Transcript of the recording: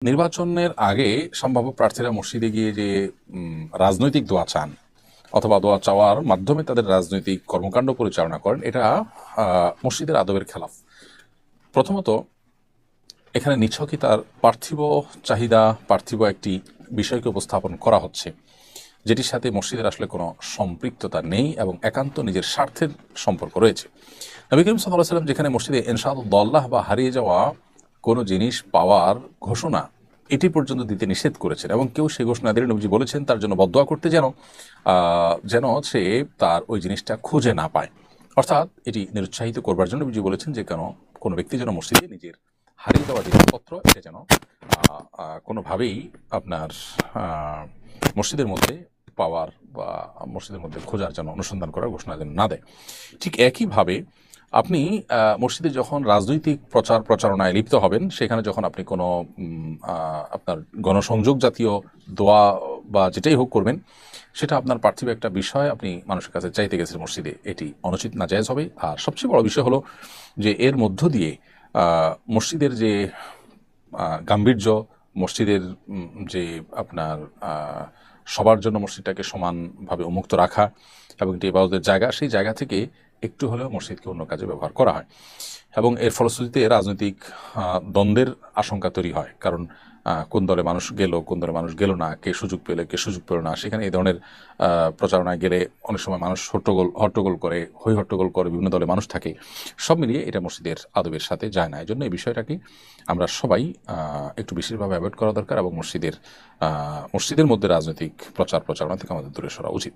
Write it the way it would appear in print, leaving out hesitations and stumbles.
নির্বাচনের আগে সম্ভাব্য প্রার্থীরা মসজিদে গিয়ে যে রাজনৈতিক দোয়া চান অথবা দোয়া চাওয়ার মাধ্যমে তাদের রাজনৈতিক কর্মকাণ্ড পরিচালনা করেন, এটা মসজিদের আদবের খেলাফ। প্রথমত, এখানে নিছকই তার পার্থিব চাহিদা, পার্থিব একটি বিষয়কে উপস্থাপন করা হচ্ছে, যেটির সাথে মসজিদের আসলে কোনো সম্পৃক্ততা নেই এবং একান্ত নিজের স্বার্থের সম্পর্ক রয়েছে। নবী করিম সাল্লাল্লাহু আলাইহি ওয়াসাল্লাম যেখানে মসজিদে ইনশাআল্লাহ বা হারিয়ে যাওয়া কোনো জিনিস পাওয়ার ঘোষণা এটি পর্যন্ত দিতে নিষেধ করেছেন, এবং কেউ সেই ঘোষণা দিলে নবীজি বলেছেন তার জন্য বদদোয়া করতে, যেন সে তার ওই জিনিসটা খুঁজে না পায়। অর্থাৎ এটি নিরুৎসাহিত করবার জন্য নবীজি বলেছেন যে কোনো ব্যক্তি যেন মসজিদে নিজের হারিয়ে যাওয়া জিনিসপত্র এটা যেন কোনোভাবেই আপনার মসজিদের মধ্যে পাওয়ার বা মসজিদের মধ্যে খোঁজার জন্য, অনুসন্ধান করার ঘোষণা যেন না দেয়। ঠিক একইভাবে আপনি মসজিদে যখন রাজনৈতিক প্রচারণায় লিপ্ত হবেন, সেখানে যখন আপনি কোনো আপনার গণসংযোগ জাতীয় দোয়া বা যেটাই হোক করবেন, সেটা আপনার পার্থিব একটা বিষয় আপনি মানুষের কাছে চাইতে গেছেন মসজিদে, এটি অনুচিত, নাজায়েজ হবে। আর সবচেয়ে বড় বিষয় হলো যে এর মধ্য দিয়ে মসজিদের যে গাম্ভীর্য, মসজিদের যে আপনার সবার জন্য মসজিদটাকে সমানভাবে উন্মুক্ত রাখা এবং এটি ইবাদতের জায়গা, সেই জায়গা থেকে একটু হলেও মসজিদকে অন্য কাজে ব্যবহার করা হয়, এবং এর ফলশ্রুতিতে রাজনৈতিক দ্বন্দ্বের আশঙ্কা তৈরি হয়। কারণ কোন দলে মানুষ গেল, কোন দলে মানুষ গেল না, কে সুযোগ পেলে, কে সুযোগ পেল না, সেখানে এই ধরনের প্রচারণায় গেলে অনেক সময় মানুষ হট্টগোল করে, হট্টগোল করে, বিভিন্ন দলে মানুষ থাকে। সব মিলিয়ে এটা মসজিদের আদবের সাথে যায় না। এই জন্য এই বিষয়টাকে আমরা সবাই একটু বিশেষভাবে অ্যাভয়েড করা দরকার, এবং মসজিদের মধ্যে রাজনৈতিক প্রচারণা থেকে আমাদের দূরে সরা উচিত।